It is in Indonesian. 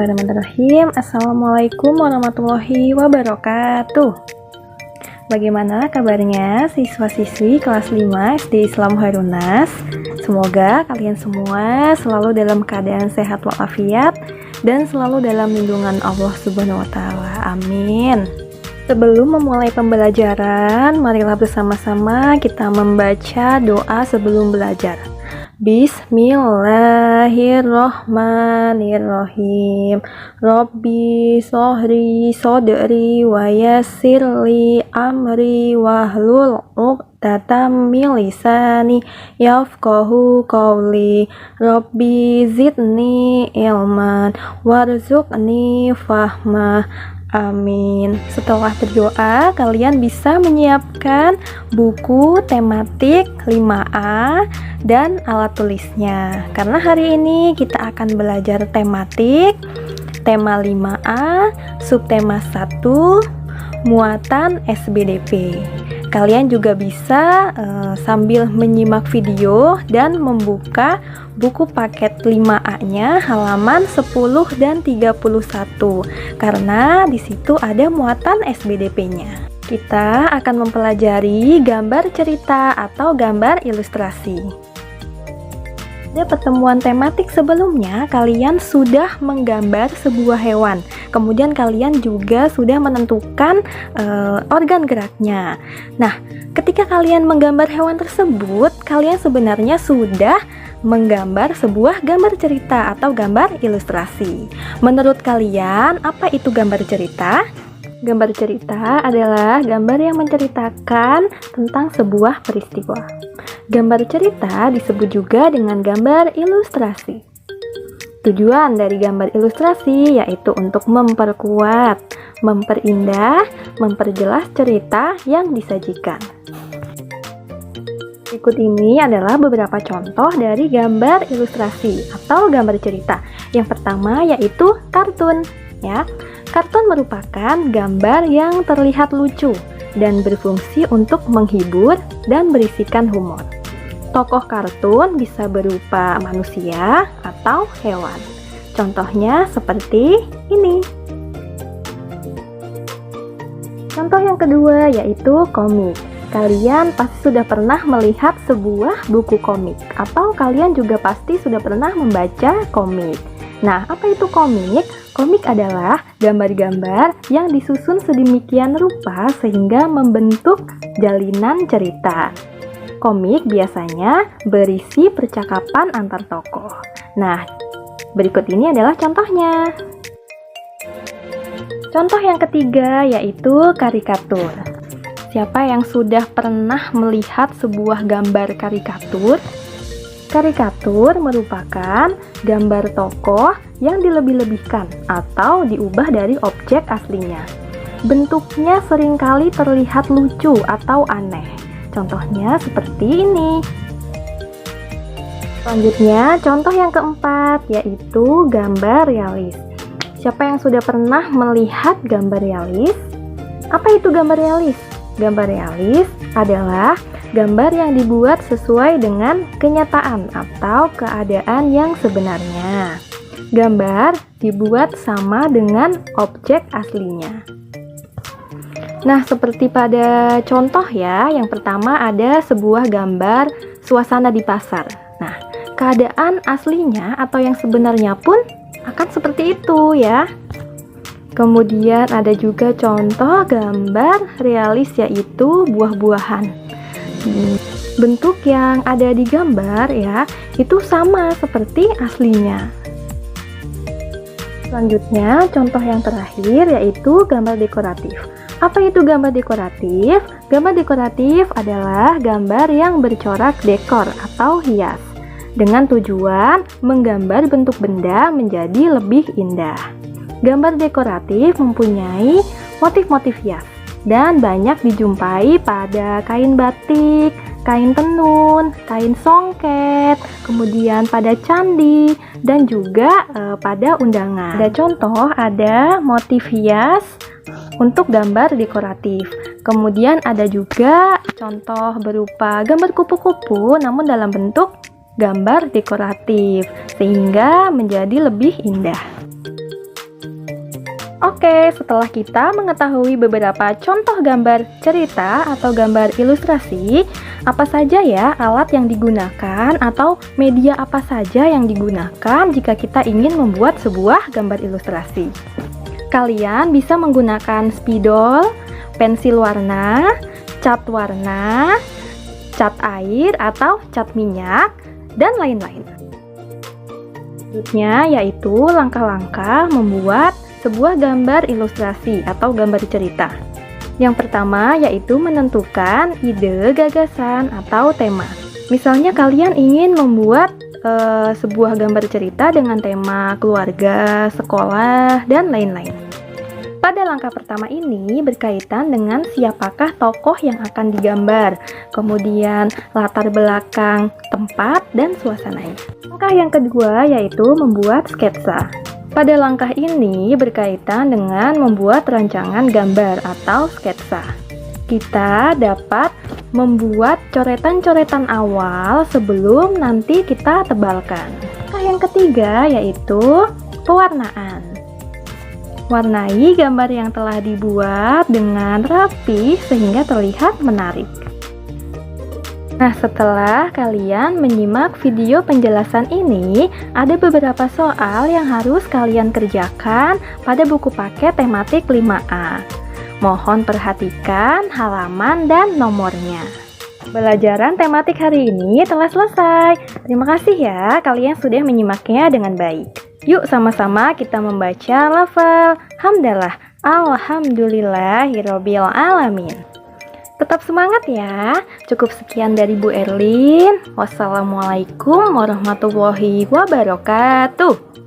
Bismillahirrahmanirrahim. Assalamualaikum warahmatullahi wabarakatuh. Bagaimana kabarnya siswa-siswi kelas 5 SD Islam Harunas? Semoga kalian semua selalu dalam keadaan sehat walafiat dan selalu dalam lindungan Allah Subhanahu wa taala. Amin. Sebelum memulai pembelajaran, marilah bersama-sama kita membaca doa sebelum belajar. Bismillahirrahmanirrahim. Rabbi sohri sodri wa yassirli amri wahlul uqdatam min lisani yafqahu qawli. Rabbi zidni ilman warzuqni fahma. Amin. Setelah berdoa, kalian bisa menyiapkan buku tematik 5A dan alat tulisnya. Karena hari ini kita akan belajar tematik, tema 5A, subtema 1, muatan SBDP. Kalian juga bisa sambil menyimak video dan membuka buku paket 5A-nya halaman 10 dan 31 karena di situ ada muatan SBDP-nya. Kita akan mempelajari gambar cerita atau gambar ilustrasi. Pada pertemuan tematik sebelumnya, kalian sudah menggambar sebuah hewan. Kemudian kalian juga sudah menentukan organ geraknya. Nah, ketika kalian menggambar hewan tersebut, kalian sebenarnya sudah menggambar sebuah gambar cerita atau gambar ilustrasi. Menurut kalian, apa itu gambar cerita? Gambar cerita adalah gambar yang menceritakan tentang sebuah peristiwa. Gambar cerita disebut juga dengan gambar ilustrasi. Tujuan dari gambar ilustrasi yaitu untuk memperkuat, memperindah, memperjelas cerita yang disajikan. Berikut ini adalah beberapa contoh dari gambar ilustrasi atau gambar cerita. Yang pertama yaitu kartun, ya. Kartun merupakan gambar yang terlihat lucu dan berfungsi untuk menghibur dan berisikan humor. Tokoh kartun bisa berupa manusia atau hewan. Contohnya seperti ini. Contoh yang kedua yaitu komik. Kalian pasti sudah pernah melihat sebuah buku komik atau kalian juga pasti sudah pernah membaca komik. Nah, apa itu komik? Komik adalah gambar-gambar yang disusun sedemikian rupa sehingga membentuk jalinan cerita. Komik biasanya berisi percakapan antar tokoh. Nah, berikut ini adalah contohnya. Contoh yang ketiga yaitu karikatur. Siapa yang sudah pernah melihat sebuah gambar karikatur? Karikatur merupakan gambar tokoh yang dilebih-lebihkan atau diubah dari objek aslinya. Bentuknya seringkali terlihat lucu atau aneh. Contohnya seperti ini. Selanjutnya, contoh yang keempat yaitu gambar realis. Siapa yang sudah pernah melihat gambar realis? Apa itu gambar realis? Gambar realis adalah gambar yang dibuat sesuai dengan kenyataan atau keadaan yang sebenarnya. Gambar dibuat sama dengan objek aslinya. Nah, seperti pada contoh ya, yang pertama ada sebuah gambar suasana di pasar. Nah, keadaan aslinya atau yang sebenarnya pun akan seperti itu ya. Kemudian ada juga contoh gambar realis yaitu buah-buahan. Bentuk yang ada di gambar ya, itu sama seperti aslinya. Selanjutnya, contoh yang terakhir yaitu gambar dekoratif. Apa itu gambar dekoratif? Gambar dekoratif adalah gambar yang bercorak dekor atau hias dengan tujuan menggambar bentuk benda menjadi lebih indah. Gambar dekoratif mempunyai motif-motif hias dan banyak dijumpai pada kain batik, kain tenun, kain songket, kemudian pada candi, dan juga pada undangan. Ada contoh, ada motif hias untuk gambar dekoratif. Kemudian ada juga contoh berupa gambar kupu-kupu namun dalam bentuk gambar dekoratif sehingga menjadi lebih indah. Oke, setelah kita mengetahui beberapa contoh gambar cerita atau gambar ilustrasi, apa saja ya alat yang digunakan atau media apa saja yang digunakan jika kita ingin membuat sebuah gambar ilustrasi? Kalian bisa menggunakan spidol, pensil warna, cat warna, cat air atau cat minyak, dan lain-lain. Selanjutnya yaitu langkah-langkah membuat sebuah gambar ilustrasi atau gambar cerita. Yang pertama yaitu menentukan ide, gagasan, atau tema. Misalnya kalian ingin membuat sebuah gambar cerita dengan tema keluarga, sekolah, dan lain-lain. Pada langkah pertama ini berkaitan dengan siapakah tokoh yang akan digambar, kemudian latar belakang, tempat, dan suasananya. Langkah yang kedua yaitu membuat sketsa. Pada langkah ini berkaitan dengan membuat rancangan gambar atau sketsa. Kita dapat membuat coretan-coretan awal sebelum nanti kita tebalkan. Langkah yang ketiga yaitu pewarnaan. Warnai gambar yang telah dibuat dengan rapi sehingga terlihat menarik. Nah, setelah kalian menyimak video penjelasan ini, ada beberapa soal yang harus kalian kerjakan pada buku paket tematik 5A. Mohon perhatikan halaman dan nomornya. Pembelajaran tematik hari ini telah selesai. Terima kasih ya, kalian sudah menyimaknya dengan baik. Yuk sama-sama kita membaca lafal hamdalah, alhamdulillahirabbil alamin. Tetap semangat ya. Cukup sekian dari Bu Erlin. Wassalamualaikum warahmatullahi wabarakatuh.